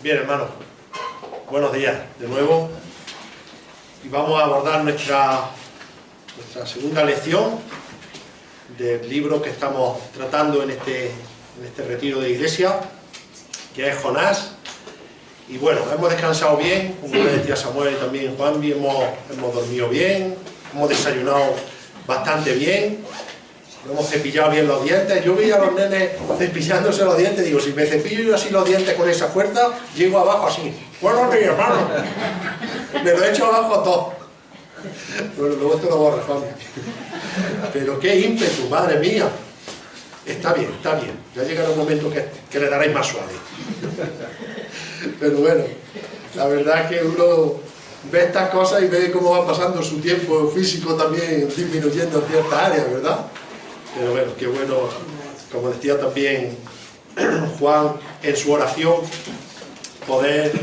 Bien, hermanos, buenos días de nuevo y vamos a abordar nuestra segunda lección del libro que estamos tratando en este retiro de iglesia, que es Jonás. Y bueno, hemos descansado bien, como le decía Samuel y también Juanvi, hemos dormido bien, hemos desayunado bastante bien, hemos cepillado bien los dientes. Yo veía a los nenes cepillándose los dientes, digo, si me cepillo yo así los dientes con esa fuerza, llego abajo así. Buenos días, hermano. Me lo he hecho abajo a todo. Bueno, luego esto lo borro, Juan. Pero qué ímpetu, madre mía. Está bien, está bien. Ya llegará un momento que le daréis más suave. Pero bueno, la verdad es que uno ve estas cosas y ve cómo va pasando su tiempo físico también disminuyendo en ciertas áreas, ¿verdad? Pero bueno, qué bueno, como decía también Juan en su oración, poder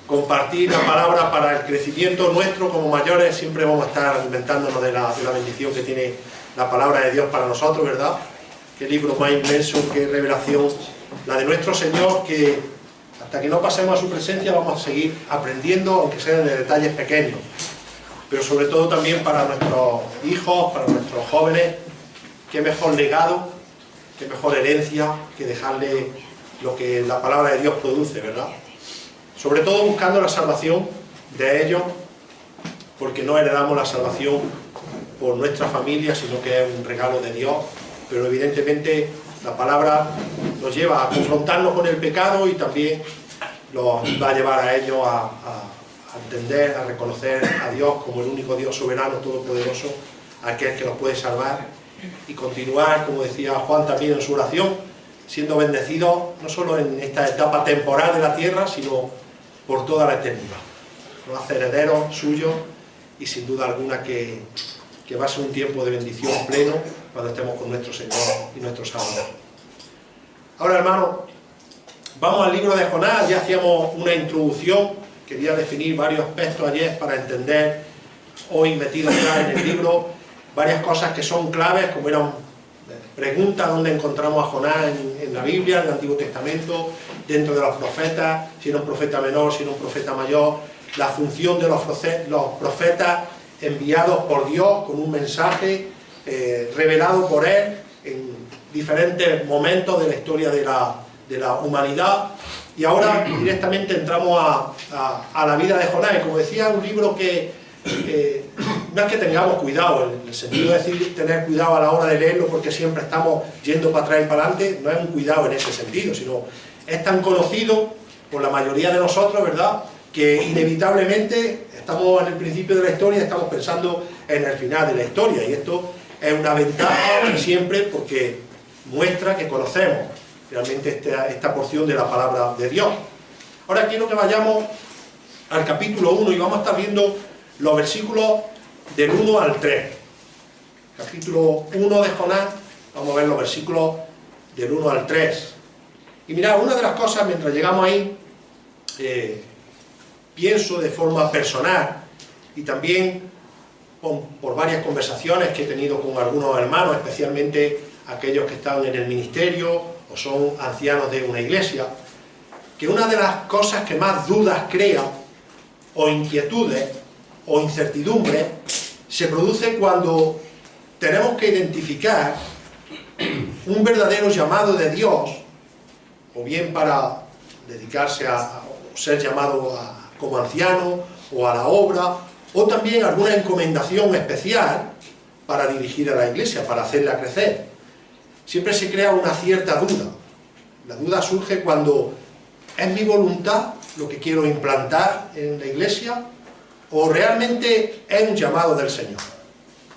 compartir la palabra para el crecimiento nuestro como mayores. Siempre vamos a estar alimentándonos de la bendición que tiene la palabra de Dios para nosotros, ¿verdad? Qué libro más inmenso, qué revelación, la de nuestro Señor, que hasta que no pasemos a su presencia vamos a seguir aprendiendo, aunque sean de detalles pequeños, pero sobre todo también para nuestros hijos, para nuestros jóvenes. Qué mejor legado, qué mejor herencia que dejarle lo que la palabra de Dios produce, ¿verdad? Sobre todo buscando la salvación de ellos, porque no heredamos la salvación por nuestra familia, sino que es un regalo de Dios. Pero evidentemente la palabra nos lleva a confrontarnos con el pecado y también los va a llevar a ellos a entender, a reconocer a Dios como el único Dios soberano, todopoderoso, aquel que nos puede salvar, y continuar, como decía Juan también en su oración, siendo bendecidos no solo en esta etapa temporal de la tierra, sino por toda la eternidad. Nos hace herederos suyos y sin duda alguna que va a ser un tiempo de bendición pleno cuando estemos con nuestro Señor y nuestro Salvador. Ahora, hermanos, vamos al libro de Jonás. Ya hacíamos una introducción, quería definir varios aspectos ayer para entender hoy metido ya en el libro varias cosas que son claves, como eran preguntas dónde encontramos a Jonás en la Biblia, en el Antiguo Testamento, dentro de los profetas, si era un profeta menor, si era un profeta mayor, la función de los profetas enviados por Dios con un mensaje revelado por Él en diferentes momentos de la historia de la humanidad. Y ahora directamente entramos a la vida de Jonás, y como decía, un libro que no es que tengamos cuidado, en el sentido de decir tener cuidado a la hora de leerlo porque siempre estamos yendo para atrás y para adelante, no es un cuidado en ese sentido, sino es tan conocido por la mayoría de nosotros, ¿verdad?, que inevitablemente estamos en el principio de la historia y estamos pensando en el final de la historia, y esto es una ventaja siempre porque muestra que conocemos realmente esta porción de la palabra de Dios. Ahora quiero que vayamos al capítulo 1 y vamos a estar viendo los versículos del 1 al 3. Capítulo 1 de Jonás, vamos a ver los versículos del 1 al 3. Y mirad, una de las cosas, mientras llegamos ahí, pienso de forma personal, y también por varias conversaciones que he tenido con algunos hermanos, especialmente aquellos que están en el ministerio o son ancianos de una iglesia, que una de las cosas que más dudas crea, o inquietudes, o incertidumbre, se produce cuando tenemos que identificar un verdadero llamado de Dios, o bien para dedicarse a ser llamado como anciano, o a la obra, o también alguna encomendación especial para dirigir a la iglesia, para hacerla crecer. Siempre se crea una cierta duda. La duda surge cuando ¿es mi voluntad lo que quiero implantar en la iglesia? ¿O realmente es un llamado del Señor?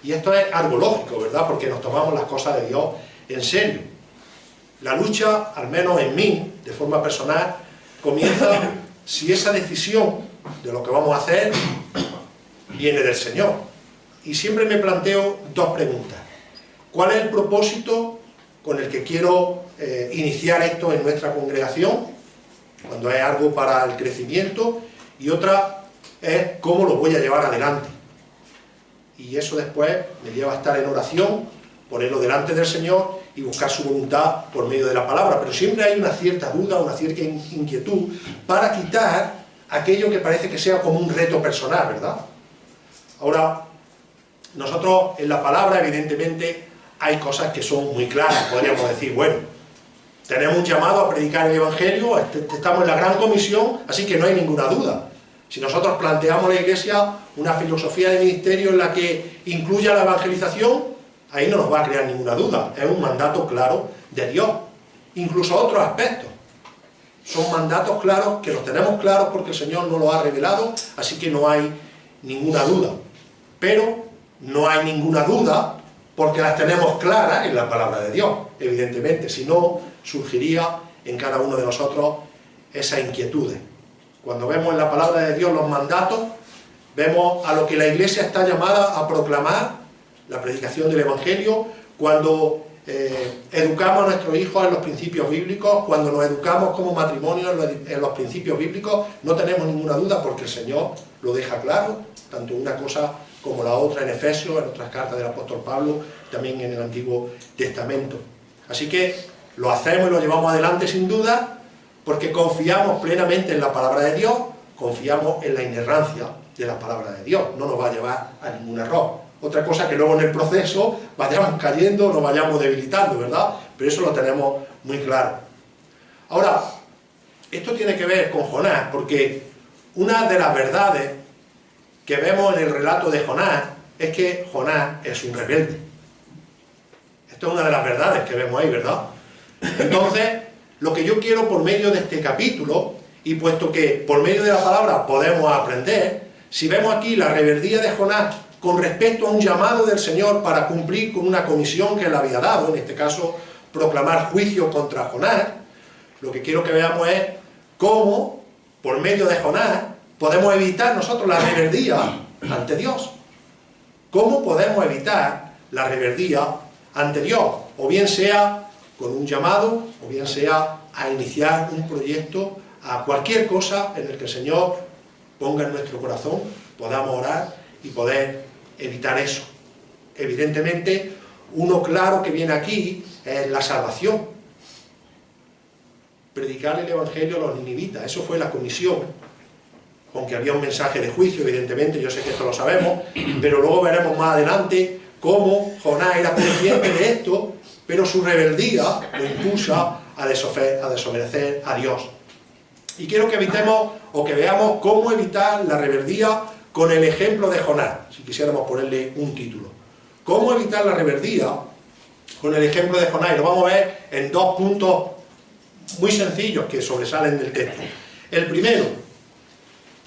Y esto es algo lógico, ¿verdad?, porque nos tomamos las cosas de Dios en serio. La lucha, al menos en mí, de forma personal, comienza si esa decisión de lo que vamos a hacer viene del Señor. Y siempre me planteo dos preguntas. ¿Cuál es el propósito con el que quiero iniciar esto en nuestra congregación, cuando es algo para el crecimiento? Y otra es cómo lo voy a llevar adelante. Y eso después me lleva a estar en oración, ponerlo delante del Señor y buscar su voluntad por medio de la palabra, pero siempre hay una cierta duda, una cierta inquietud para quitar aquello que parece que sea como un reto personal, ¿verdad? Ahora, nosotros en la palabra, evidentemente, hay cosas que son muy claras, podríamos decir, bueno, tenemos un llamado a predicar el Evangelio, estamos en la gran comisión, así que no hay ninguna duda. Si nosotros planteamos la Iglesia una filosofía de ministerio en la que incluya la evangelización, ahí no nos va a crear ninguna duda, es un mandato claro de Dios. Incluso otros aspectos, son mandatos claros que los tenemos claros porque el Señor nos los ha revelado, así que no hay ninguna duda. Pero no hay ninguna duda porque las tenemos claras en la palabra de Dios, evidentemente, si no surgiría en cada uno de nosotros esas inquietudes. Cuando vemos en la palabra de Dios los mandatos, vemos a lo que la Iglesia está llamada a proclamar, la predicación del Evangelio, cuando educamos a nuestros hijos en los principios bíblicos, cuando nos educamos como matrimonio en los principios bíblicos, no tenemos ninguna duda porque el Señor lo deja claro, tanto una cosa como la otra en Efesios, en otras cartas del apóstol Pablo, también en el Antiguo Testamento. Así que lo hacemos y lo llevamos adelante sin duda, porque confiamos plenamente en la palabra de Dios, confiamos en la inerrancia de la palabra de Dios, no nos va a llevar a ningún error. Otra cosa que luego en el proceso vayamos cayendo, nos vayamos debilitando, ¿verdad? Pero eso lo tenemos muy claro. Ahora, esto tiene que ver con Jonás, porque una de las verdades que vemos en el relato de Jonás es que Jonás es un rebelde. Esto es una de las verdades que vemos ahí, ¿verdad? Entonces, lo que yo quiero por medio de este capítulo, y puesto que por medio de la palabra podemos aprender, si vemos aquí la rebeldía de Jonás con respecto a un llamado del Señor para cumplir con una comisión que él había dado, en este caso proclamar juicio contra Jonás, lo que quiero que veamos es cómo, por medio de Jonás, podemos evitar nosotros la rebeldía ante Dios. ¿Cómo podemos evitar la rebeldía ante Dios? O bien sea con un llamado, o bien sea a iniciar un proyecto, a cualquier cosa en el que el Señor ponga en nuestro corazón, podamos orar y poder evitar eso. Evidentemente, uno claro que viene aquí es la salvación. Predicar el Evangelio a los ninivitas, eso fue la comisión. Aunque había un mensaje de juicio, evidentemente, yo sé que esto lo sabemos, pero luego veremos más adelante cómo Jonás era consciente de esto, pero su rebeldía lo impulsa a desobedecer a Dios. Y quiero que evitemos, o que veamos cómo evitar la rebeldía con el ejemplo de Jonás, si quisiéramos ponerle un título. ¿Cómo evitar la rebeldía con el ejemplo de Jonás? Y lo vamos a ver en dos puntos muy sencillos que sobresalen del texto. El primero,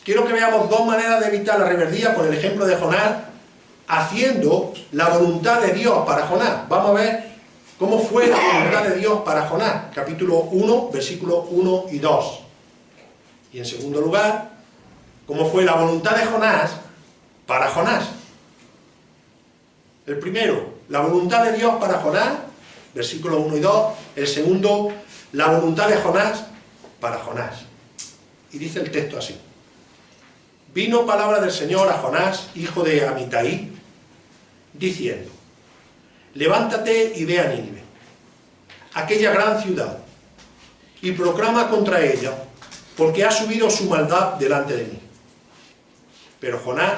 quiero que veamos dos maneras de evitar la rebeldía con el ejemplo de Jonás, haciendo la voluntad de Dios para Jonás. Vamos a ver cómo fue la voluntad de Dios para Jonás, capítulo 1, versículos 1 y 2. Y en segundo lugar, cómo fue la voluntad de Jonás para Jonás. El primero, la voluntad de Dios para Jonás, versículos 1 y 2. El segundo, la voluntad de Jonás para Jonás. Y dice el texto así: vino palabra del Señor a Jonás, hijo de Amitai, diciendo: levántate y ve a Nínive, aquella gran ciudad, y proclama contra ella, porque ha subido su maldad delante de mí. Pero Jonás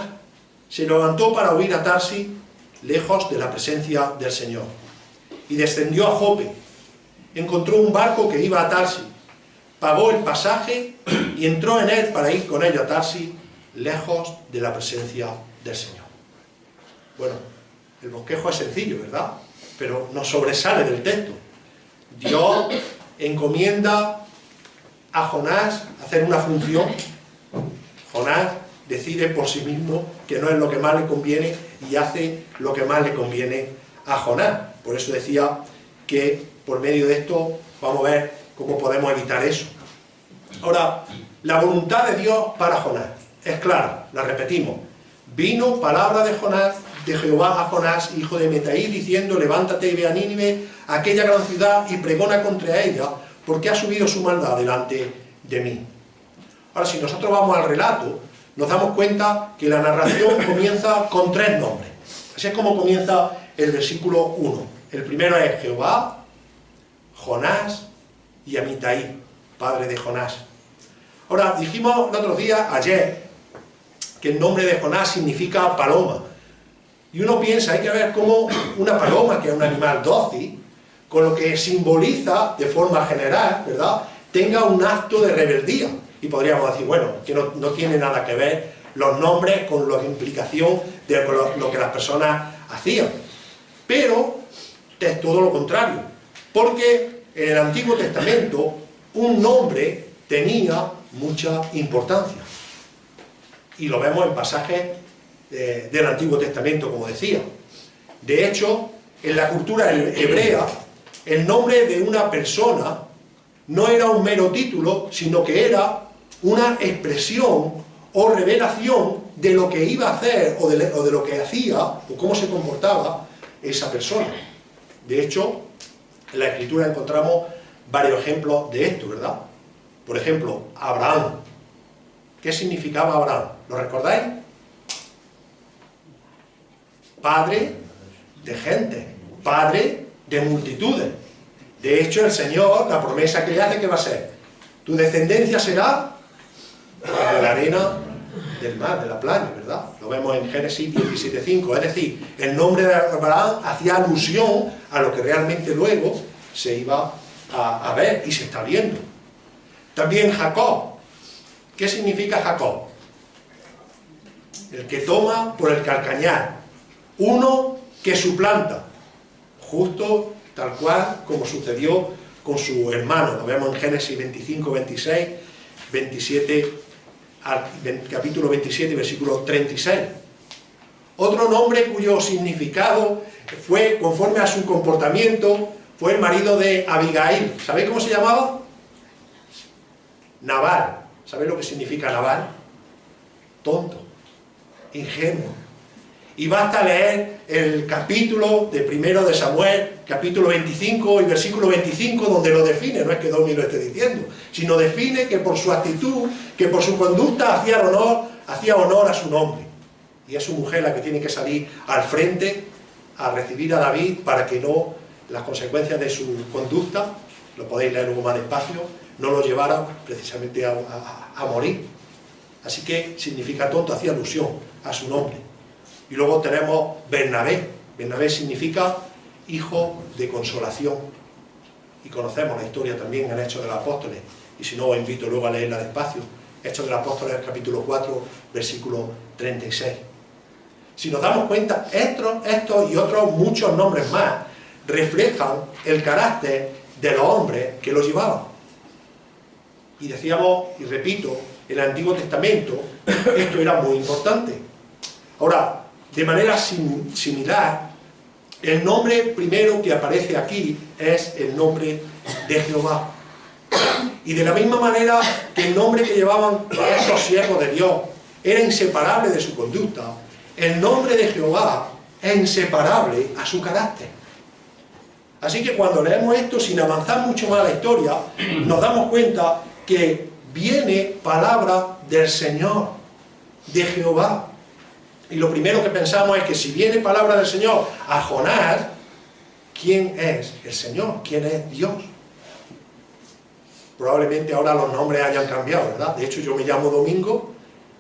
se levantó para huir a Tarsis, lejos de la presencia del Señor, y descendió a Jope. Encontró un barco que iba a Tarsis, pagó el pasaje y entró en él para ir con ello a Tarsis, lejos de la presencia del Señor. Bueno, el bosquejo es sencillo, ¿verdad? Pero nos sobresale del texto. Dios encomienda a Jonás hacer una función. Jonás decide por sí mismo que no es lo que más le conviene y hace lo que más le conviene a Jonás. Por eso decía que por medio de esto vamos a ver cómo podemos evitar eso. Ahora, la voluntad de Dios para Jonás es clara, la repetimos. Vino palabra de Jonás, de Jehová a Jonás, hijo de Amitai, diciendo: levántate y ve a Nínive, aquella gran ciudad, y pregona contra ella, porque ha subido su maldad delante de mí. Ahora, si nosotros vamos al relato, nos damos cuenta que la narración comienza con tres nombres. Así es como comienza el versículo 1. El primero es Jehová, Jonás y Amitai, padre de Jonás. Ahora, dijimos el otro día, ayer, que el nombre de Jonás significa paloma. Y uno piensa, hay que ver cómo una paloma, que es un animal dócil, con lo que simboliza de forma general, ¿verdad?, tenga un acto de rebeldía. Y podríamos decir, bueno, que no tiene nada que ver los nombres con la implicación de lo que las personas hacían. Pero es todo lo contrario, porque en el Antiguo Testamento un nombre tenía mucha importancia. Y lo vemos en pasajes del Antiguo Testamento, como decía. De hecho, en la cultura hebrea, el nombre de una persona no era un mero título, sino que era una expresión o revelación de lo que iba a hacer o de lo que hacía o cómo se comportaba esa persona. De hecho, en la Escritura encontramos varios ejemplos de esto, ¿verdad? Por ejemplo, Abraham. ¿Qué significaba Abraham? ¿Lo recordáis? Padre de gente, padre de multitudes. De hecho, el Señor, la promesa que le hace, ¿qué va a ser? Tu descendencia será de la arena del mar, de la playa, ¿verdad? Lo vemos en Génesis 17:5. Es decir, el nombre de Abraham hacía alusión a lo que realmente luego se iba a ver y se está viendo. También Jacob. ¿Qué significa Jacob? El que toma por el calcañar. Uno que suplanta. Justo tal cual como sucedió con su hermano. Lo vemos en Génesis 25:26, 27, capítulo 27, versículo 36. Otro nombre cuyo significado fue conforme a su comportamiento fue el marido de Abigail. ¿Sabéis cómo se llamaba? Nabal. ¿Sabéis lo que significa Nabal? Tonto, ingenuo. Y basta leer el capítulo de primero de Samuel, capítulo 25 y versículo 25, donde lo define. No es que Domi lo esté diciendo, sino define que por su actitud, que por su conducta hacía honor a su nombre. Y es su mujer la que tiene que salir al frente a recibir a David para que no las consecuencias de su conducta, lo podéis leer un poco más despacio, no lo llevaran precisamente a morir. Así que significa tonto, hacía alusión a su nombre. Y luego tenemos Bernabé. Bernabé significa hijo de consolación. Y conocemos la historia también en Hechos de los Apóstoles. Y si no, os invito luego a leerla despacio. Hechos de los Apóstoles, capítulo 4, versículo 36. Si nos damos cuenta, estos y otros muchos nombres más reflejan el carácter de los hombres que los llevaban. Y decíamos, y repito, en el Antiguo Testamento esto era muy importante. Ahora, de manera similar, el nombre primero que aparece aquí es el nombre de Jehová. Y de la misma manera que el nombre que llevaban estos siervos de Dios era inseparable de su conducta, el nombre de Jehová es inseparable a su carácter. Así que cuando leemos esto, sin avanzar mucho más la historia, nos damos cuenta que viene palabra del Señor, de Jehová. Y lo primero que pensamos es que si viene palabra del Señor a Jonás, ¿quién es el Señor? ¿Quién es Dios? Probablemente ahora los nombres hayan cambiado, ¿verdad? De hecho, yo me llamo Domingo.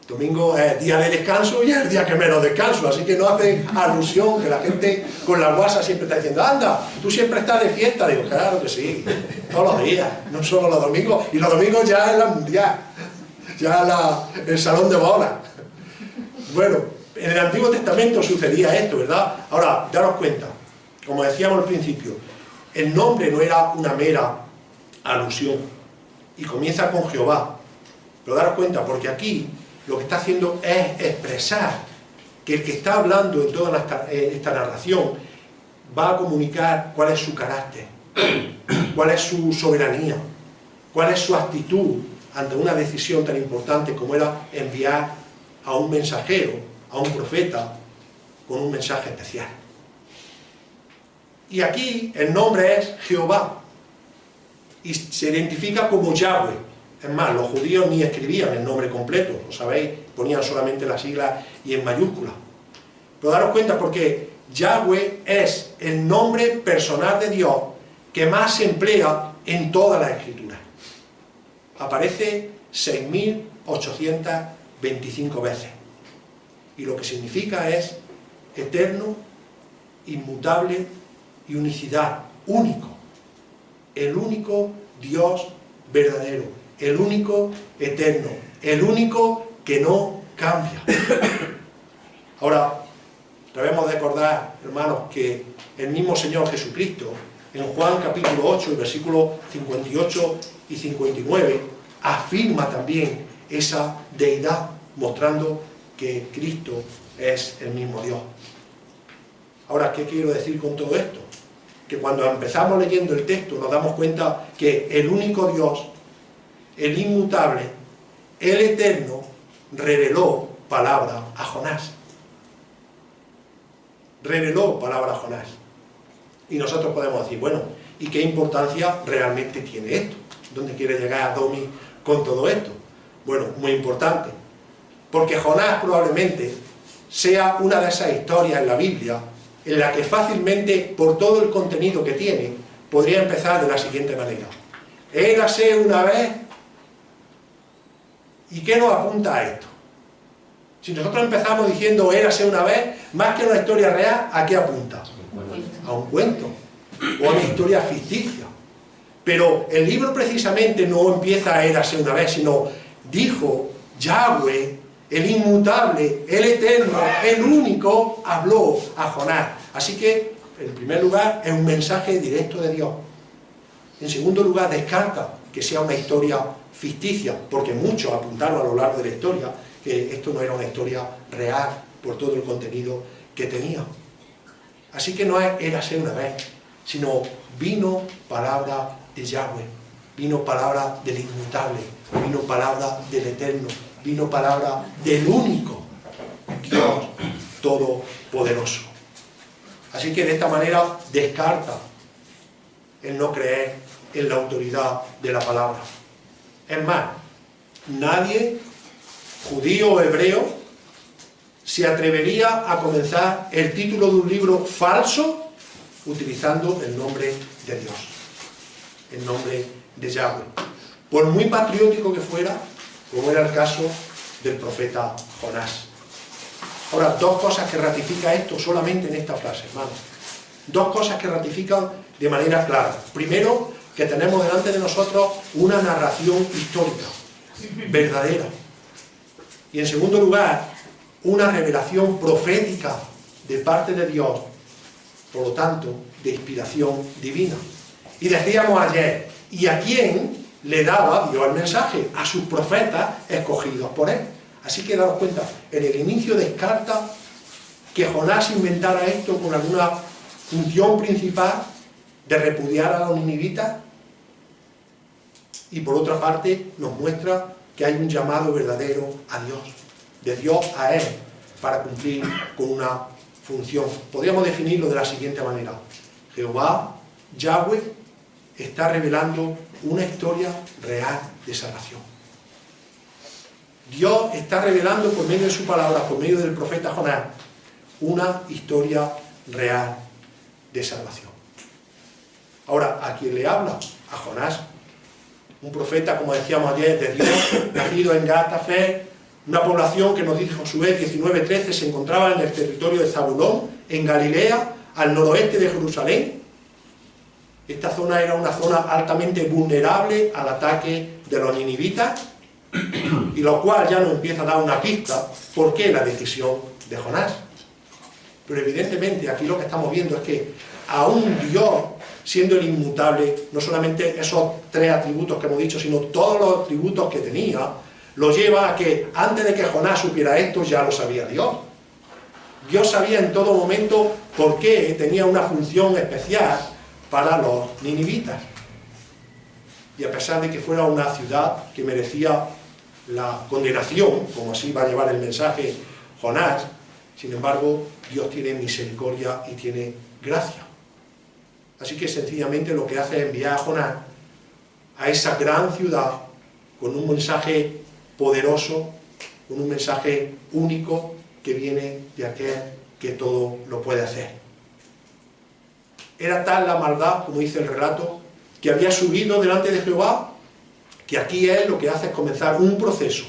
Domingo es día de descanso y es el día que menos descanso, así que no hace alusión que la gente con la guasa siempre está diciendo, anda, tú siempre estás de fiesta. Digo, claro que sí, todos los días, no solo los domingos, y los domingos ya es la mundial, ya el salón de bodas. Bueno, en el Antiguo Testamento sucedía esto, ¿verdad? Ahora, daros cuenta, como decíamos al principio, el nombre no era una mera alusión, y comienza con Jehová, pero daros cuenta, porque aquí lo que está haciendo es expresar que el que está hablando en toda esta narración va a comunicar cuál es su carácter, cuál es su soberanía, cuál es su actitud ante una decisión tan importante como era enviar a un mensajero, a un profeta, con un mensaje especial. Y aquí el nombre es Jehová, y se identifica como Yahweh. Es más, los judíos ni escribían el nombre completo, lo sabéis, ponían solamente las siglas y en mayúsculas. Pero daros cuenta porque Yahweh es el nombre personal de Dios que más se emplea en toda la Escritura. Aparece 6.825 veces. Y lo que significa es eterno, inmutable y unicidad, único. El único Dios verdadero, el único eterno, el único que no cambia. Ahora, debemos recordar, hermanos, que el mismo Señor Jesucristo, en Juan capítulo 8, versículos 58 y 59, afirma también esa deidad, mostrando que Cristo es el mismo Dios. Ahora, ¿qué quiero decir con todo esto? Que cuando empezamos leyendo el texto nos damos cuenta que el único Dios, el inmutable, el eterno, reveló palabra a Jonás. Reveló palabra a Jonás. Y nosotros podemos decir, bueno, ¿y qué importancia realmente tiene esto? ¿Dónde quiere llegar Domi con todo esto? Bueno, muy importante. Porque Jonás probablemente sea una de esas historias en la Biblia en la que fácilmente, por todo el contenido que tiene, podría empezar de la siguiente manera. Érase una vez. ¿Y qué nos apunta a esto? Si nosotros empezamos diciendo érase una vez, más que una historia real, ¿a qué apunta? A un cuento, o a una historia ficticia. Pero el libro precisamente no empieza érase una vez, sino dijo Yahweh, el inmutable, el eterno, el único, habló a Jonás. Así que, en primer lugar, es un mensaje directo de Dios. En segundo lugar, descarta que sea una historia ficticia, porque muchos apuntaron a lo largo de la historia que esto no era una historia real por todo el contenido que tenía. Así que no es érase una vez, sino vino palabra de Yahweh, vino palabra del inmutable, vino palabra del eterno, vino palabra del único Dios todopoderoso. Así que de esta manera descarta el no creer en la autoridad de la palabra. Es más, nadie, judío o hebreo, se atrevería a comenzar el título de un libro falso utilizando el nombre de Dios, el nombre de Yahweh, por muy patriótico que fuera, como era el caso del profeta Jonás. Ahora, dos cosas que ratifican esto solamente en esta frase, hermanos. Dos cosas que ratifican de manera clara. Primero, que tenemos delante de nosotros una narración histórica, verdadera. Y en segundo lugar, una revelación profética de parte de Dios, por lo tanto, de inspiración divina. Y decíamos ayer, ¿y a quién le daba Dios el mensaje? A sus profetas escogidos por él. Así que daros cuenta, en el inicio descarta que Jonás inventara esto con alguna función principal de repudiar a los ninivitas, y por otra parte nos muestra que hay un llamado verdadero a Dios, de Dios a Él, para cumplir con una función. Podríamos definirlo de la siguiente manera: Jehová, Yahweh, está revelando una historia real de salvación. Dios está revelando por medio de su palabra, por medio del profeta Jonás, una historia real de salvación. Ahora, ¿a quién le habla? A Jonás, un profeta, como decíamos ayer, de Dios, nacido en Gat-Hefer, una población que nos dice Josué 19:13, se encontraba en el territorio de Zabulón, en Galilea, al noroeste de Jerusalén. Esta zona era una zona altamente vulnerable al ataque de los ninivitas, y lo cual ya nos empieza a dar una pista por qué la decisión de Jonás. Pero evidentemente aquí lo que estamos viendo es que aún Dios, siendo el inmutable, no solamente esos tres atributos que hemos dicho, sino todos los atributos que tenía, lo lleva a que antes de que Jonás supiera esto, ya lo sabía Dios. Dios sabía en todo momento por qué tenía una función especial para los ninivitas. Y a pesar de que fuera una ciudad que merecía la condenación, como así va a llevar el mensaje Jonás, sin embargo, Dios tiene misericordia y tiene gracia. Así que sencillamente lo que hace es enviar a Jonás a esa gran ciudad con un mensaje poderoso, con un mensaje único que viene de aquel que todo lo puede hacer. Era tal la maldad, como dice el relato, que había subido delante de Jehová, que aquí él lo que hace es comenzar un proceso.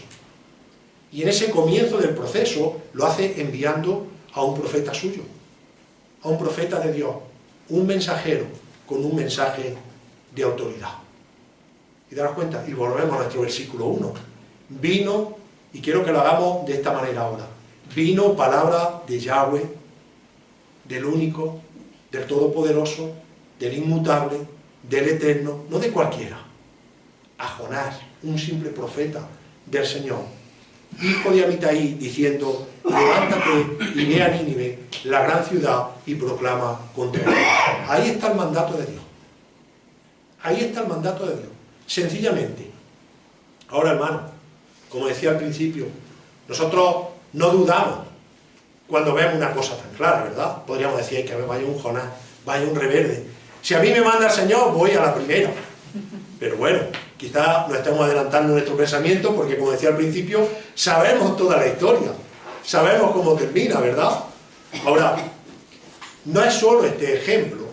Y en ese comienzo del proceso lo hace enviando a un profeta suyo, a un profeta de Dios, un mensajero con un mensaje de autoridad. Y daros cuenta, y volvemos a nuestro versículo 1. Vino, y quiero que lo hagamos de esta manera ahora, vino palabra de Yahweh, del único, del todopoderoso, del inmutable, del eterno, no de cualquiera, a Jonás, un simple profeta del Señor, hijo de Amitai, diciendo: levántate y ve a Nínive, la gran ciudad, y proclama contra ella. Ahí está el mandato de Dios. Ahí está el mandato de Dios. Sencillamente. Ahora, hermano, como decía al principio, nosotros no dudamos cuando vemos una cosa tan clara, ¿verdad? Podríamos decir que vaya un Jonás, vaya un rebelde. Si a mí me manda el Señor, voy a la primera. Pero bueno, quizás nos estemos adelantando en nuestro pensamiento, porque como decía al principio, sabemos toda la historia, sabemos cómo termina, ¿verdad? Ahora, no es solo este ejemplo,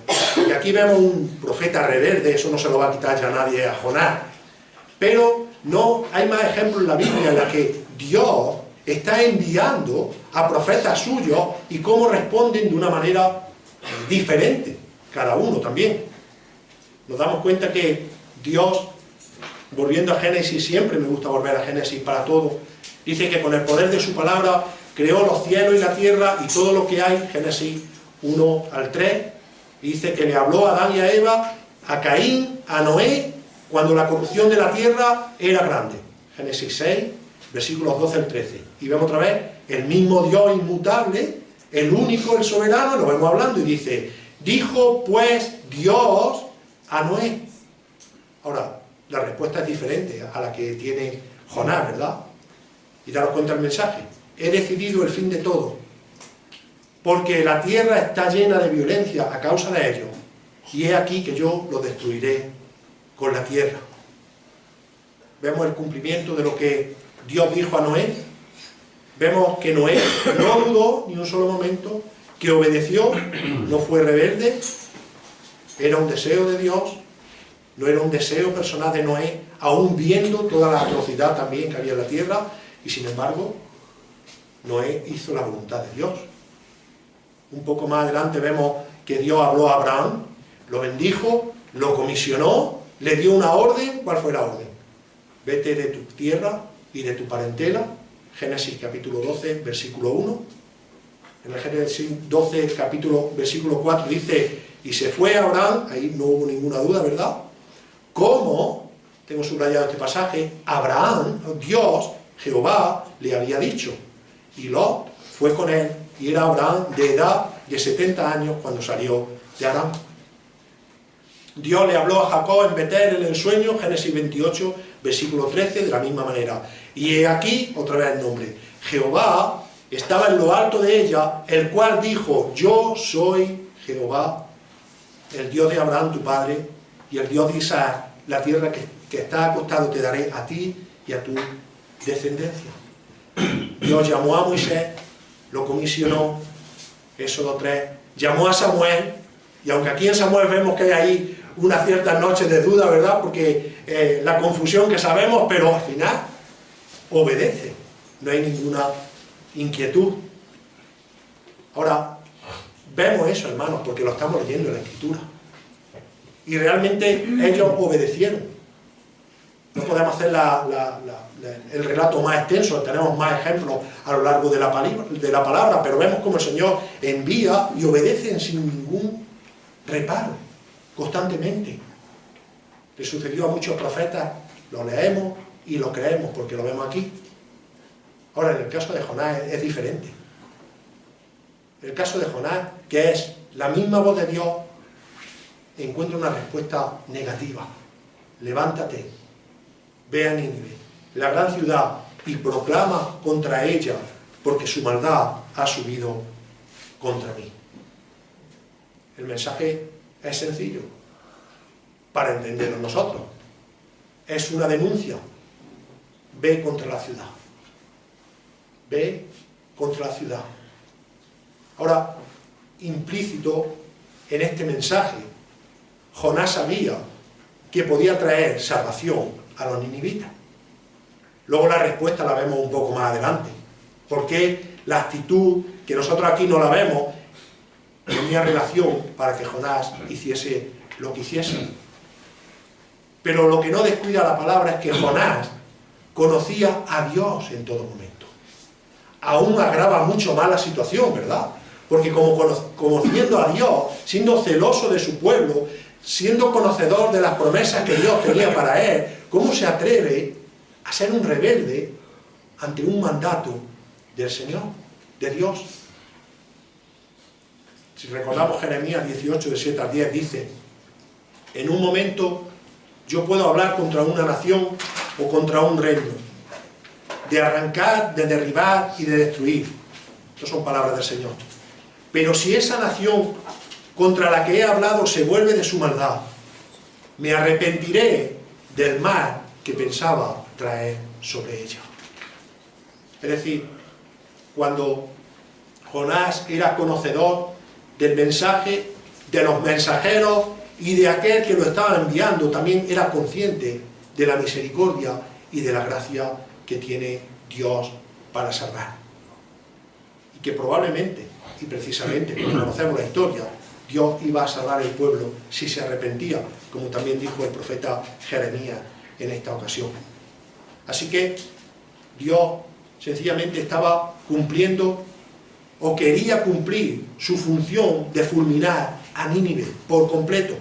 y aquí vemos un profeta rebelde, eso no se lo va a quitar ya nadie a Jonás, pero no hay más ejemplos en la Biblia en la que Dios está enviando a profetas suyos y cómo responden de una manera diferente, cada uno también. Nos damos cuenta que Dios, volviendo a Génesis, siempre me gusta volver a Génesis para todo, dice que con el poder de su palabra creó los cielos y la tierra y todo lo que hay, Génesis 1 al 3, y dice que le habló a Adán y a Eva, a Caín, a Noé, cuando la corrupción de la tierra era grande. Génesis 6, versículos 12 al 13. Y vemos otra vez el mismo Dios inmutable, el único, el soberano, lo vemos hablando, y dice: dijo pues Dios a Noé. Ahora, la respuesta es diferente a la que tiene Jonás, ¿verdad? Y daros cuenta el mensaje: he decidido el fin de todo, porque la tierra está llena de violencia a causa de ello, y he aquí que yo lo destruiré con la tierra. Vemos el cumplimiento de lo que Dios dijo a Noé. Vemos que Noé no dudó ni un solo momento, que obedeció, no fue rebelde, era un deseo de Dios, no era un deseo personal de Noé, aún viendo toda la atrocidad también que había en la tierra, y sin embargo, Noé hizo la voluntad de Dios. Un poco más adelante vemos que Dios habló a Abraham, lo bendijo, lo comisionó, le dio una orden. ¿Cuál fue la orden? Vete de tu tierra y de tu parentela. Génesis capítulo 12, versículo 1. En el Génesis 12, capítulo, versículo 4 dice: y se fue Abraham, ahí no hubo ninguna duda, ¿verdad? ¿Cómo? Tengo subrayado este pasaje. Abraham, Dios, Jehová, le había dicho. Y Lot fue con él, y era Abraham de edad de 70 años cuando salió de Aram. Dios le habló a Jacob en Betel en el sueño, Génesis 28, versículo 13, de la misma manera. Y he aquí, otra vez el nombre, Jehová estaba en lo alto de ella, el cual dijo: yo soy Jehová, el Dios de Abraham tu padre, y el Dios de Isaac. La tierra que está acostado te daré a ti y a tu descendencia. Dios llamó a Moisés, lo comisionó, Éxodo 3, llamó a Samuel, y aunque aquí en Samuel vemos que hay ahí una cierta noche de duda, ¿verdad? Porque la confusión que sabemos, pero al final obedece, no hay ninguna inquietud. Ahora, vemos eso, hermanos, porque lo estamos leyendo en la Escritura. Y realmente ellos obedecieron. No podemos hacer el relato más extenso, tenemos más ejemplos a lo largo de la palabra, pero vemos como el Señor envía y obedece sin ningún reparo, constantemente. Le sucedió a muchos profetas, lo leemos y lo creemos porque lo vemos aquí. Ahora, en el caso de Jonás es diferente. El caso de Jonás, que es la misma voz de Dios, encuentra una respuesta negativa. Levántate, ve a Nínive, la gran ciudad, y proclama contra ella, porque su maldad ha subido contra mí. El mensaje es sencillo, para entenderlo nosotros. Es una denuncia. Ve contra la ciudad. Ve contra la ciudad. Ahora, implícito en este mensaje, Jonás sabía que podía traer salvación a los ninivitas. Luego la respuesta la vemos un poco más adelante. Porque la actitud, que nosotros aquí no la vemos, tenía relación para que Jonás hiciese lo que hiciese. Pero lo que no descuida la palabra es que Jonás conocía a Dios en todo momento. Aún agrava mucho más la situación, ¿verdad? Porque como conociendo a Dios, siendo celoso de su pueblo, siendo conocedor de las promesas que Dios tenía para él, ¿cómo se atreve a ser un rebelde ante un mandato del Señor, de Dios? Si recordamos Jeremías 18, de 7 al 10, dice: en un momento yo puedo hablar contra una nación o contra un reino, de arrancar, de derribar y de destruir. Estas son palabras del Señor. Pero si esa nación contra la que he hablado se vuelve de su maldad, me arrepentiré del mal que pensaba traer sobre ella. Es decir, cuando Jonás era conocedor del mensaje, de los mensajeros y de aquel que lo estaba enviando, también era consciente de la misericordia y de la gracia que tiene Dios para salvar. Y que probablemente, y precisamente, como conocemos la historia, Dios iba a salvar al pueblo si se arrepentía, como también dijo el profeta Jeremías en esta ocasión. Así que Dios sencillamente estaba cumpliendo o quería cumplir su función de fulminar a Nínive por completo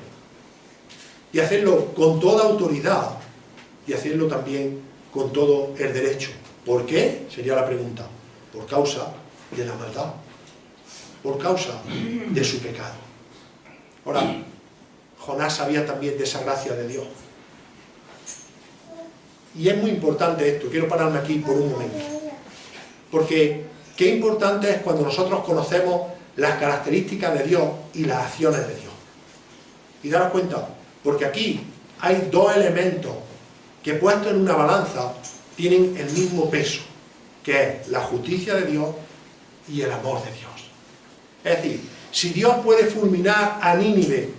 y hacerlo con toda autoridad y hacerlo también con todo el derecho. ¿Por qué? Sería la pregunta. Por causa de la maldad, por causa de su pecado. Ahora, Jonás sabía también de esa gracia de Dios. Y es muy importante esto, quiero pararme aquí por un momento. Porque qué importante es cuando nosotros conocemos las características de Dios y las acciones de Dios. Y daros cuenta, porque aquí hay dos elementos que puestos en una balanza tienen el mismo peso, que es la justicia de Dios y el amor de Dios. Es decir, si Dios puede fulminar a Nínive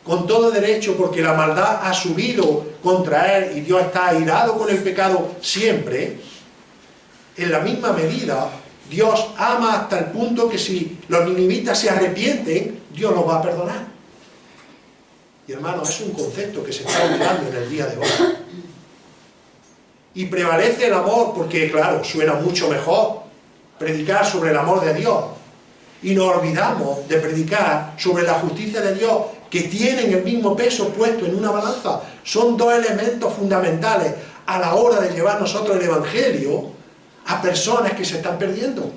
con todo derecho porque la maldad ha subido contra él y Dios está airado con el pecado siempre, en la misma medida Dios ama hasta el punto que si los ninivitas se arrepienten, Dios los va a perdonar. Y hermanos, es un concepto que se está olvidando en el día de hoy. Y prevalece el amor porque, claro, suena mucho mejor predicar sobre el amor de Dios. Y nos olvidamos de predicar sobre la justicia de Dios, que tienen el mismo peso puesto en una balanza. Son dos elementos fundamentales a la hora de llevar nosotros el Evangelio a personas que se están perdiendo.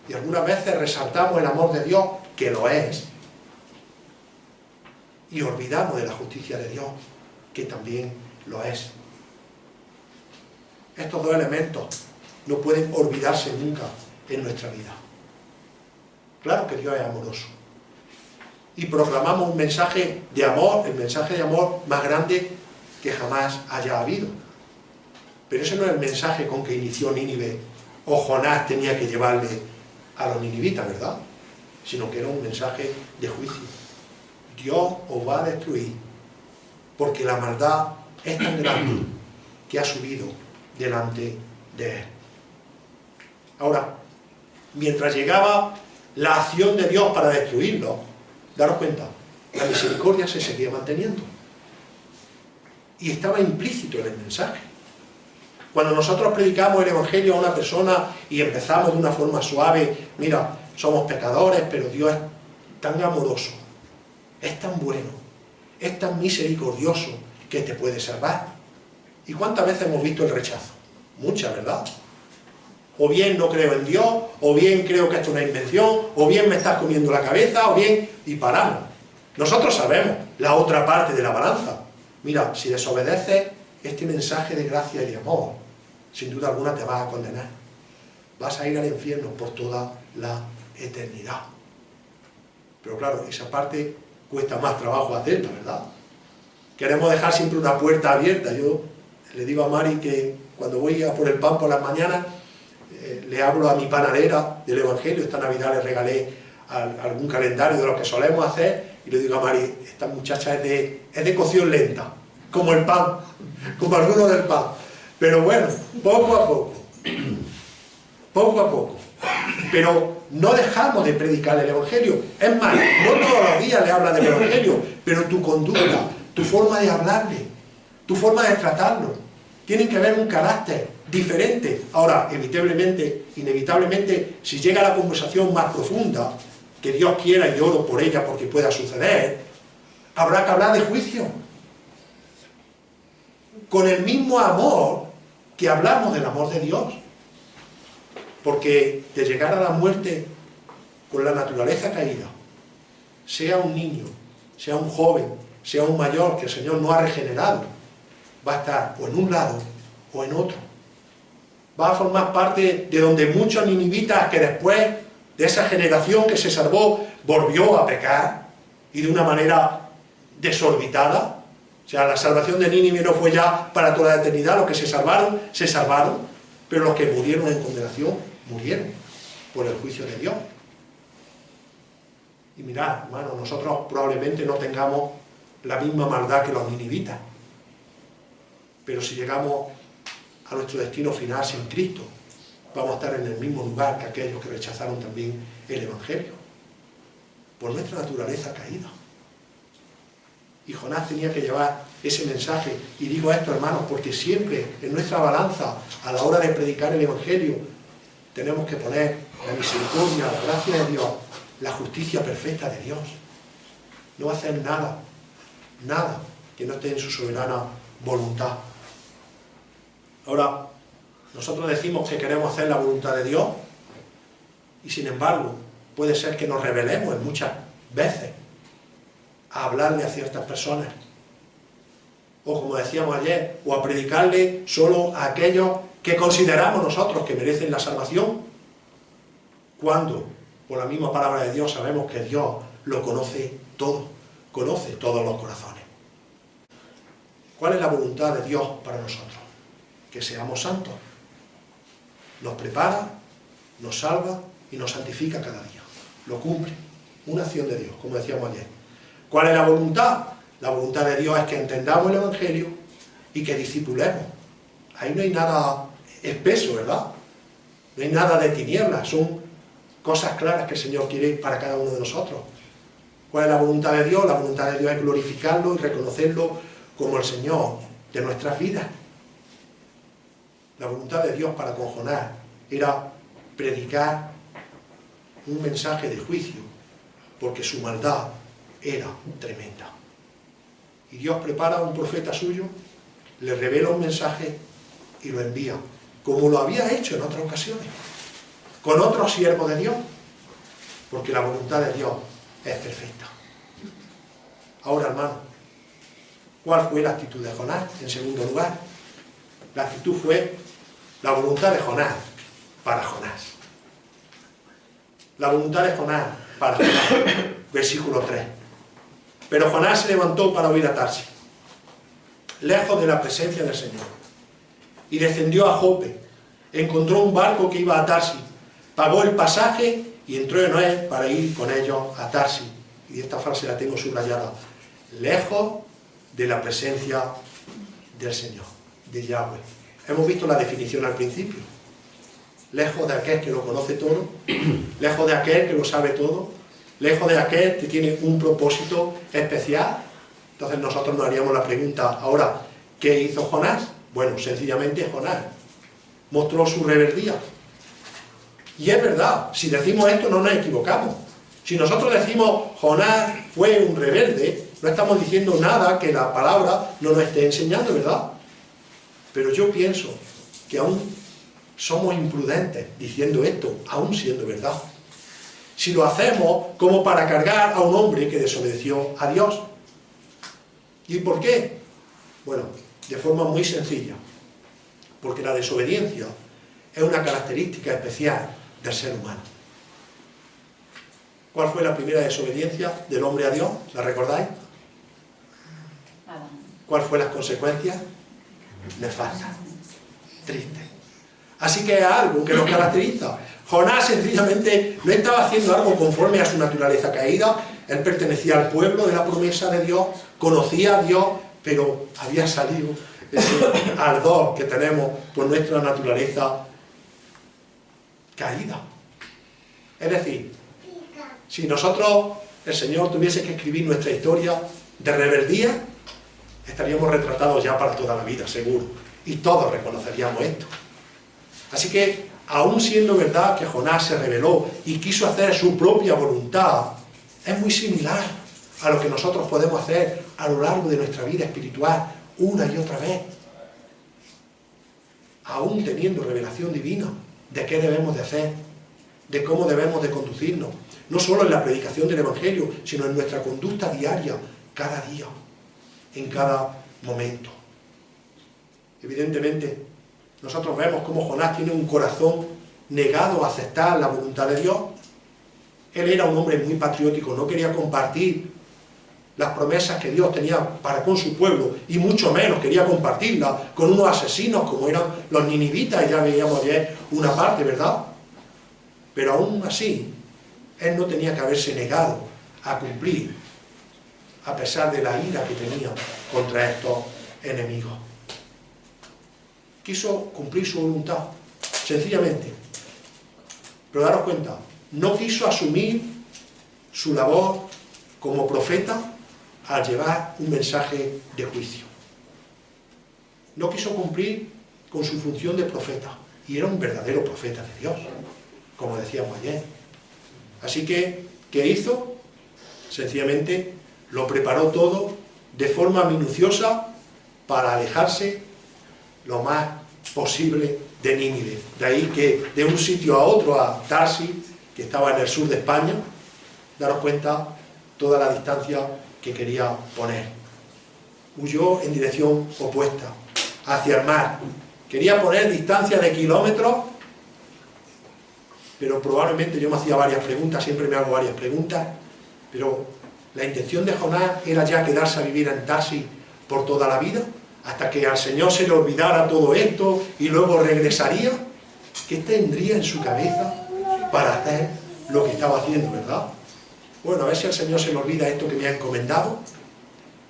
Y algunas veces resaltamos el amor de Dios, que lo es, y olvidamos de la justicia de Dios, que también lo es. Estos dos elementos no pueden olvidarse nunca en nuestra vida. Claro que Dios es amoroso. Y proclamamos un mensaje de amor, el mensaje de amor más grande que jamás haya habido. Pero ese no es el mensaje con que inició Nínive, o Jonás tenía que llevarle a los ninivitas, ¿verdad? Sino que era un mensaje de juicio. Dios os va a destruir, porque la maldad es tan grande que ha subido delante de él. Ahora, mientras llegaba la acción de Dios para destruirlo, daros cuenta, la misericordia se seguía manteniendo. Y estaba implícito en el mensaje. Cuando nosotros predicamos el Evangelio a una persona y empezamos de una forma suave, mira, somos pecadores, pero Dios es tan amoroso, es tan bueno, es tan misericordioso que te puede salvar. ¿Y cuántas veces hemos visto el rechazo? Muchas, ¿verdad? O bien no creo en Dios, o bien creo que esto es una invención, o bien me estás comiendo la cabeza, o bien... y paramos. Nosotros sabemos la otra parte de la balanza. Mira, si desobedeces este mensaje de gracia y de amor, sin duda alguna te vas a condenar. Vas a ir al infierno por toda la eternidad. Pero claro, esa parte cuesta más trabajo hacerla, ¿verdad? Queremos dejar siempre una puerta abierta. Yo le digo a Mari que cuando voy a por el pan por las mañanas, le hablo a mi panadera del Evangelio. Esta Navidad le regalé algún calendario de lo que solemos hacer y le digo a Mari, esta muchacha es de cocción lenta, como el pan, como algunos del pan. Pero bueno, poco a poco, poco a poco. Pero no dejamos de predicar el Evangelio. Es más, no todos los días le hablas del Evangelio, pero tu conducta, tu forma de hablarle, tu forma de tratarlo, tienen que ver un carácter diferente. Ahora, inevitablemente, si llega la conversación más profunda, que Dios quiera y oro por ella porque pueda suceder, habrá que hablar de juicio. Con el mismo amor que hablamos del amor de Dios. Porque de llegar a la muerte con la naturaleza caída, sea un niño, sea un joven, sea un mayor que el Señor no ha regenerado, va a estar o en un lado o en otro. Va a formar parte de donde muchos ninivitas que después de esa generación que se salvó volvió a pecar y de una manera desorbitada. O sea, la salvación de Nínive no fue ya para toda la eternidad. Los que se salvaron, pero los que murieron en condenación, murieron por el juicio de Dios. Y mirad, hermanos, nosotros probablemente no tengamos la misma maldad que los ninivitas, pero si llegamos a nuestro destino final sin Cristo, vamos a estar en el mismo lugar que aquellos que rechazaron también el Evangelio, por nuestra naturaleza caída. Y Jonás tenía que llevar ese mensaje. Y digo esto, hermanos, porque siempre en nuestra balanza, a la hora de predicar el Evangelio, tenemos que poner la misericordia, la gracia de Dios, la justicia perfecta de Dios. No va a hacer nada, nada que no esté en su soberana voluntad. Ahora, nosotros decimos que queremos hacer la voluntad de Dios, y sin embargo, puede ser que nos rebelemos en muchas veces a hablarle a ciertas personas, o como decíamos ayer, o a predicarle solo a aquellos que consideramos nosotros que merecen la salvación, cuando, por la misma palabra de Dios, sabemos que Dios lo conoce todo, conoce todos los corazones. ¿Cuál es la voluntad de Dios para nosotros? Que seamos santos. Nos prepara, nos salva y nos santifica cada día. Lo cumple. Una acción de Dios, como decíamos ayer. ¿Cuál es la voluntad? La voluntad de Dios es que entendamos el Evangelio y que discipulemos. Ahí no hay nada espeso, ¿verdad? No hay nada de tinieblas, son cosas claras que el Señor quiere para cada uno de nosotros. ¿Cuál es la voluntad de Dios? La voluntad de Dios es glorificarlo y reconocerlo como el Señor de nuestras vidas. La voluntad de Dios para con Jonás era predicar un mensaje de juicio, porque su maldad era tremenda. Y Dios prepara a un profeta suyo, le revela un mensaje y lo envía, como lo había hecho en otras ocasiones, con otros siervos de Dios, porque la voluntad de Dios es perfecta. Ahora, hermano, ¿cuál fue la actitud de Jonás? En segundo lugar, la actitud fue la voluntad de Jonás para Jonás. La voluntad de Jonás para Jonás. Versículo 3. Pero Jonás se levantó para huir a Tarsis, lejos de la presencia del Señor, y descendió a Jope. Encontró un barco que iba a Tarsis, pagó el pasaje y entró en él para ir con ellos a Tarsis. Y esta frase la tengo subrayada: lejos de la presencia del Señor, de Yahweh. Hemos visto la definición al principio. Lejos de aquel que lo conoce todo, lejos de aquel que lo sabe todo, lejos de aquel que tiene un propósito especial. Entonces nosotros nos haríamos la pregunta, ahora, ¿qué hizo Jonás? Bueno, sencillamente Jonás mostró su rebeldía. Y es verdad, si decimos esto no nos equivocamos. Si nosotros decimos Jonás fue un rebelde, no estamos diciendo nada que la palabra no nos esté enseñando, ¿verdad? Pero yo pienso que aún somos imprudentes diciendo esto, aún siendo verdad. Si lo hacemos como para cargar a un hombre que desobedeció a Dios. ¿Y por qué? Bueno, de forma muy sencilla. Porque la desobediencia es una característica especial del ser humano. ¿Cuál fue la primera desobediencia del hombre a Dios? ¿La recordáis? ¿Cuál fue las consecuencias? Nefastas, tristes. Así que es algo que nos caracteriza. Jonás sencillamente no estaba haciendo algo conforme a su naturaleza caída. Él pertenecía al pueblo de la promesa de Dios, conocía a Dios, pero había salido ese ardor que tenemos por nuestra naturaleza caída. Es decir, si nosotros, el Señor, tuviese que escribir nuestra historia de rebeldía, estaríamos retratados ya para toda la vida, seguro. Y todos reconoceríamos esto. Así que, aun siendo verdad que Jonás se rebeló y quiso hacer su propia voluntad, es muy similar a lo que nosotros podemos hacer a lo largo de nuestra vida espiritual, una y otra vez. Aún teniendo revelación divina de qué debemos de hacer, de cómo debemos de conducirnos, no solo en la predicación del Evangelio, sino en nuestra conducta diaria, cada día, en cada momento. Evidentemente, nosotros vemos cómo Jonás tiene un corazón negado a aceptar la voluntad de Dios. Él era un hombre muy patriótico, no quería compartir las promesas que Dios tenía para con su pueblo, y mucho menos quería compartirlas con unos asesinos como eran los ninivitas, y ya veíamos ayer una parte, ¿verdad? Pero aún así, él no tenía que haberse negado a cumplir, a pesar de la ira que tenía contra estos enemigos. Quiso cumplir su voluntad, sencillamente. Pero daros cuenta, no quiso asumir su labor como profeta al llevar un mensaje de juicio. No quiso cumplir con su función de profeta, y era un verdadero profeta de Dios, como decíamos ayer. Así que, ¿qué hizo? Sencillamente lo preparó todo de forma minuciosa para alejarse lo más posible de Nínive. De ahí que de un sitio a otro, a Tarsis, que estaba en el sur de España, daros cuenta toda la distancia que quería poner. Huyó en dirección opuesta, hacia el mar. Quería poner distancia de kilómetros, pero probablemente yo me hacía varias preguntas, siempre me hago varias preguntas, pero la intención de Jonás era ya quedarse a vivir en Tarsis por toda la vida, hasta que al Señor se le olvidara todo esto y luego regresaría. ¿Qué tendría en su cabeza para hacer lo que estaba haciendo, verdad? Bueno, a ver si al Señor se le olvida esto que me ha encomendado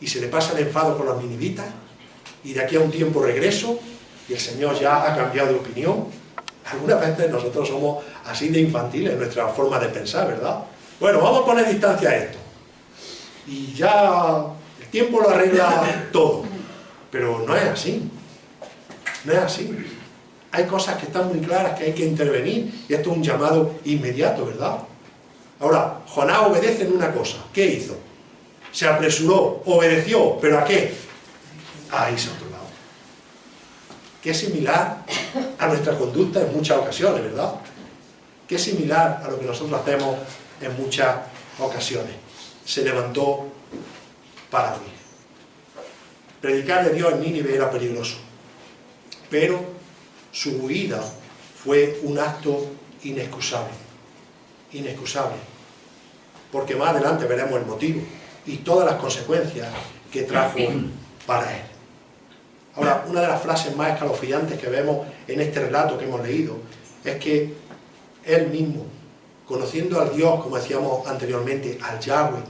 y se le pasa el enfado con los ninivitas, y de aquí a un tiempo regreso y el Señor ya ha cambiado de opinión. Algunas veces nosotros somos así de infantiles en nuestra forma de pensar, ¿verdad? Bueno, vamos a poner distancia a esto y ya el tiempo lo arregla todo. Pero no es así, no es así. Hay cosas que están muy claras que hay que intervenir, y esto es un llamado inmediato, ¿verdad? Ahora, Jonás obedece en una cosa. ¿Qué hizo? Se apresuró, obedeció, ¿pero a qué? A irse a otro lado. Que es similar a nuestra conducta en muchas ocasiones, ¿verdad? Que es similar a lo que nosotros hacemos en muchas ocasiones. Se levantó para huir. Predicar de Dios en Nínive era peligroso, pero su huida fue un acto inexcusable, porque más adelante veremos el motivo y todas las consecuencias que trajo para él. Ahora, una de las frases más escalofriantes que vemos en este relato que hemos leído es que él mismo, conociendo al Dios, como decíamos anteriormente, al Yahweh,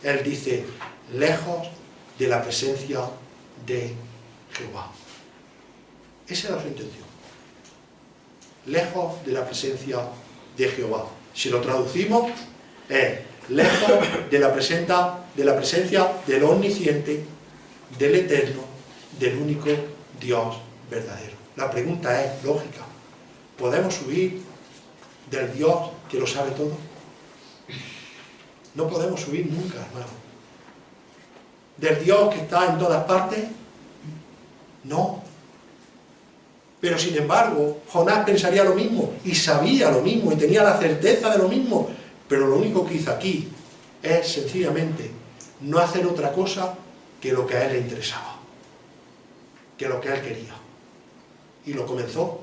él dice: lejos de la presencia de Jehová. Esa era su intención. Lejos de la presencia de Jehová. Si lo traducimos, es lejos de la presencia del omnisciente, del eterno, del único Dios verdadero. La pregunta es lógica. ¿Podemos huir del Dios que lo sabe todo? No podemos huir nunca, hermano. ¿Del Dios que está en todas partes? No. Pero sin embargo, Jonás pensaría lo mismo, y sabía lo mismo, y tenía la certeza de lo mismo, pero lo único que hizo aquí es sencillamente no hacer otra cosa que lo que a él le interesaba, que lo que él quería. Y lo comenzó,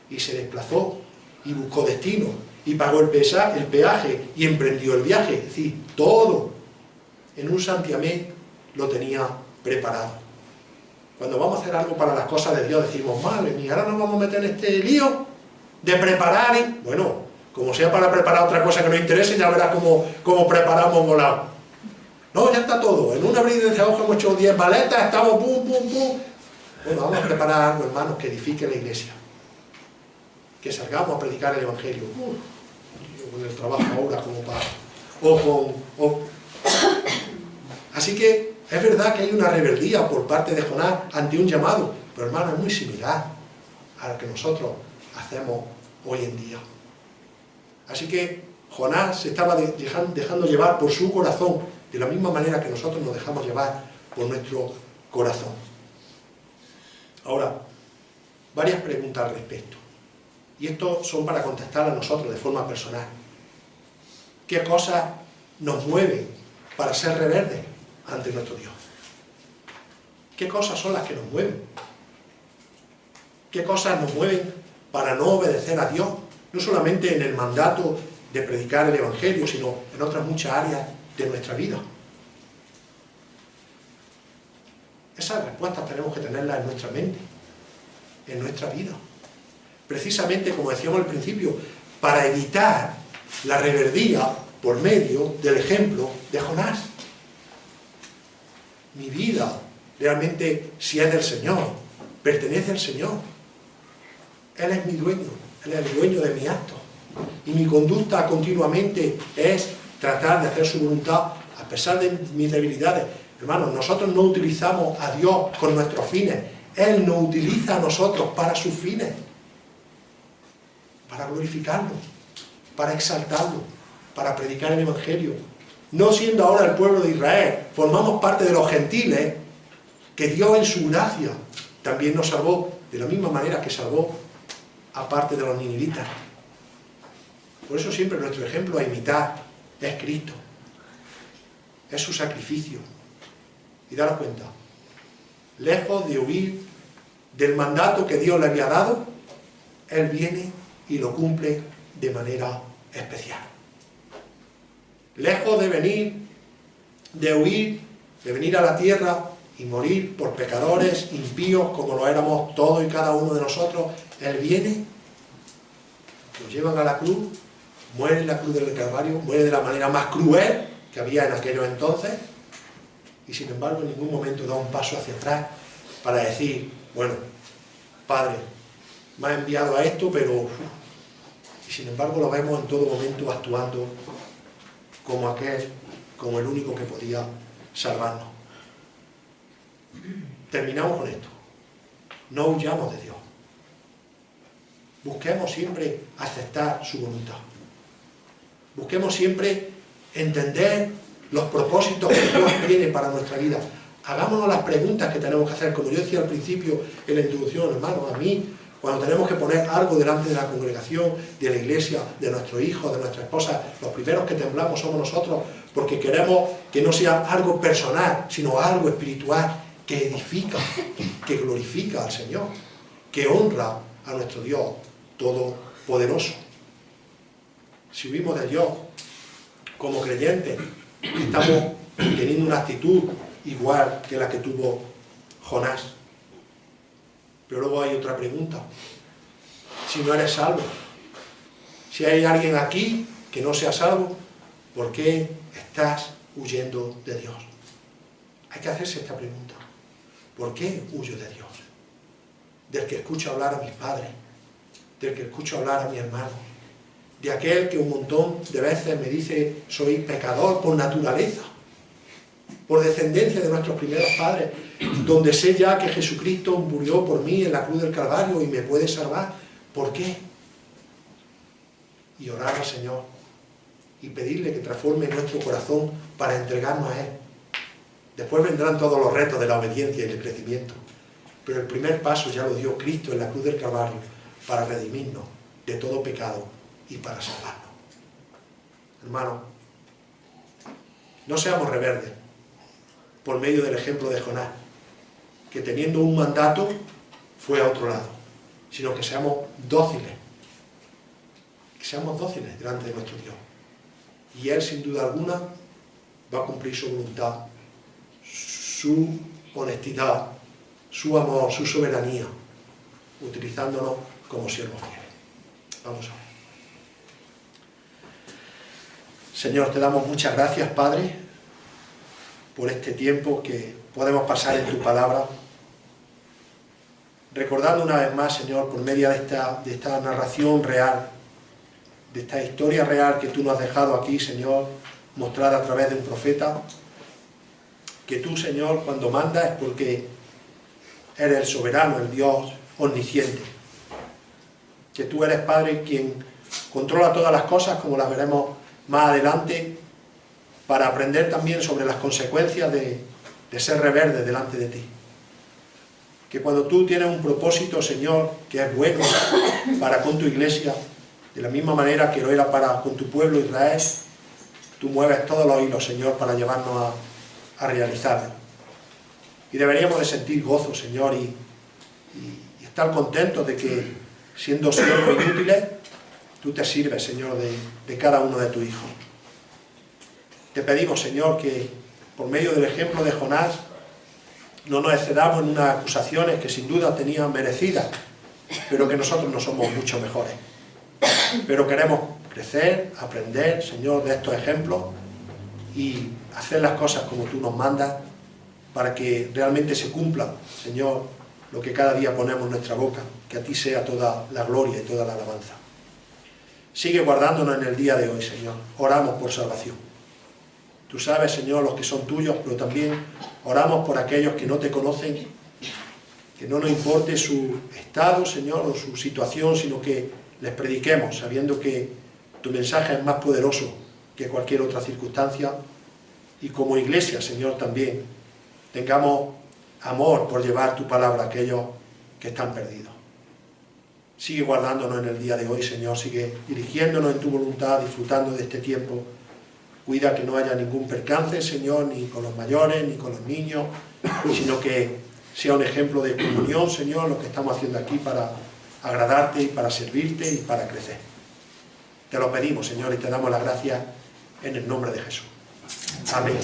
y se desplazó, y buscó destino, y pagó el peaje, y emprendió el viaje. Es decir, todo en un santiamén lo tenía preparado. Cuando vamos a hacer algo para las cosas de Dios decimos: madre mía, ahora nos vamos a meter en este lío. de preparar, y, bueno, como sea para preparar otra cosa que nos interese, ya verás cómo preparamos volado. No, ya está todo, en un abrir de ojos hemos hecho 10 maletas, estamos pum, pum, pum. Bueno, vamos a preparar algo, hermanos, que edifique la iglesia. Que salgamos a predicar el Evangelio. Con el trabajo ahora como para... Así que es verdad que hay una rebeldía por parte de Jonás ante un llamado, pero hermano, es muy similar a lo que nosotros hacemos hoy en día. Así que Jonás se estaba dejando llevar por su corazón, de la misma manera que nosotros nos dejamos llevar por nuestro corazón. Ahora, varias preguntas al respecto. Y esto son para contestar a nosotros de forma personal. ¿Qué cosas nos mueven para ser rebeldes ante nuestro Dios? ¿Qué cosas son las que nos mueven? ¿Qué cosas nos mueven para no obedecer a Dios? No solamente en el mandato de predicar el Evangelio, sino en otras muchas áreas de nuestra vida. Esas respuestas tenemos que tenerlas en nuestra mente, en nuestra vida. Precisamente, como decíamos al principio, para evitar la rebeldía por medio del ejemplo de Jonás. Mi vida, realmente, si es del Señor, pertenece al Señor. Él es mi dueño, Él es el dueño de mis actos. Y mi conducta continuamente es tratar de hacer su voluntad, a pesar de mis debilidades. Hermanos, nosotros no utilizamos a Dios con nuestros fines. Él nos utiliza a nosotros para sus fines. Para glorificarlo, para exaltarlo, para predicar el Evangelio. No siendo ahora el pueblo de Israel, formamos parte de los gentiles que Dios en su gracia también nos salvó, de la misma manera que salvó a parte de los ninivitas. Por eso siempre nuestro ejemplo a imitar es Cristo, es su sacrificio. Y daros cuenta, lejos de huir del mandato que Dios le había dado, Él viene y lo cumple de manera especial. Lejos de huir, de venir a la tierra y morir por pecadores, impíos, como lo éramos todos y cada uno de nosotros, Él viene, lo llevan a la cruz, muere en la cruz del Calvario, muere de la manera más cruel que había en aquellos entonces, y sin embargo en ningún momento da un paso hacia atrás para decir, bueno, Padre, me ha enviado a esto, pero... Y sin embargo lo vemos en todo momento actuando como como el único que podía salvarnos. Terminamos con esto. No huyamos de Dios. Busquemos siempre aceptar su voluntad. Busquemos siempre entender los propósitos que Dios tiene para nuestra vida. Hagámonos las preguntas que tenemos que hacer. Como yo decía al principio en la introducción, hermano, a mí, cuando tenemos que poner algo delante de la congregación, de la iglesia, de nuestros hijos, de nuestra esposa, los primeros que temblamos somos nosotros, porque queremos que no sea algo personal, sino algo espiritual, que edifica, que glorifica al Señor, que honra a nuestro Dios Todopoderoso. Si huimos de Dios como creyentes, estamos teniendo una actitud igual que la que tuvo Jonás. Pero luego hay otra pregunta. Si no eres salvo, si hay alguien aquí que no sea salvo, ¿por qué estás huyendo de Dios? Hay que hacerse esta pregunta. ¿Por qué huyo de Dios? Del que escucho hablar a mis padres, del que escucho hablar a mi hermano, de aquel que un montón de veces me dice soy pecador por naturaleza, por descendencia de nuestros primeros padres, donde sé ya que Jesucristo murió por mí en la cruz del Calvario y me puede salvar. ¿Por qué? Y orar al Señor y pedirle que transforme nuestro corazón para entregarnos a Él. Después vendrán todos los retos de la obediencia y el crecimiento, pero el primer paso ya lo dio Cristo en la cruz del Calvario para redimirnos de todo pecado y para salvarnos. Hermano, no seamos rebeldes por medio del ejemplo de Jonás, que teniendo un mandato fue a otro lado, sino que seamos dóciles delante de nuestro Dios. Y Él, sin duda alguna, va a cumplir su voluntad, su honestidad, su amor, su soberanía, utilizándonos como siervos fieles. Vamos a ver. Señor, te damos muchas gracias, Padre, por este tiempo que podemos pasar en tu palabra, recordando una vez más, Señor, por medio de esta narración real, de esta historia real que tú nos has dejado aquí, Señor, mostrada a través de un profeta, que tú, Señor, cuando mandas es porque eres el soberano, el Dios omnisciente, que tú eres, Padre, quien controla todas las cosas, como las veremos más adelante, para aprender también sobre las consecuencias de ser rebelde delante de ti. Que cuando tú tienes un propósito, Señor, que es bueno para con tu iglesia, de la misma manera que lo era para con tu pueblo Israel, tú mueves todos los hilos, Señor, para llevarnos a realizarlo. Y deberíamos de sentir gozo, Señor, y estar contentos de que, siendo siervos inútiles, tú te sirves, Señor, de cada uno de tus hijos. Te pedimos, Señor, que por medio del ejemplo de Jonás no nos excedamos en unas acusaciones que sin duda tenían merecidas, pero que nosotros no somos mucho mejores. Pero queremos crecer, aprender, Señor, de estos ejemplos y hacer las cosas como tú nos mandas para que realmente se cumpla, Señor, lo que cada día ponemos en nuestra boca, que a ti sea toda la gloria y toda la alabanza. Sigue guardándonos en el día de hoy, Señor. Oramos por salvación. Tú sabes, Señor, los que son tuyos, pero también oramos por aquellos que no te conocen, que no nos importe su estado, Señor, o su situación, sino que les prediquemos, sabiendo que tu mensaje es más poderoso que cualquier otra circunstancia, y como iglesia, Señor, también tengamos amor por llevar tu palabra a aquellos que están perdidos. Sigue guardándonos en el día de hoy, Señor, sigue dirigiéndonos en tu voluntad, disfrutando de este tiempo. Cuida que no haya ningún percance, Señor, ni con los mayores, ni con los niños, sino que sea un ejemplo de comunión, Señor, lo que estamos haciendo aquí para agradarte y para servirte y para crecer. Te lo pedimos, Señor, y te damos las gracias en el nombre de Jesús. Amén.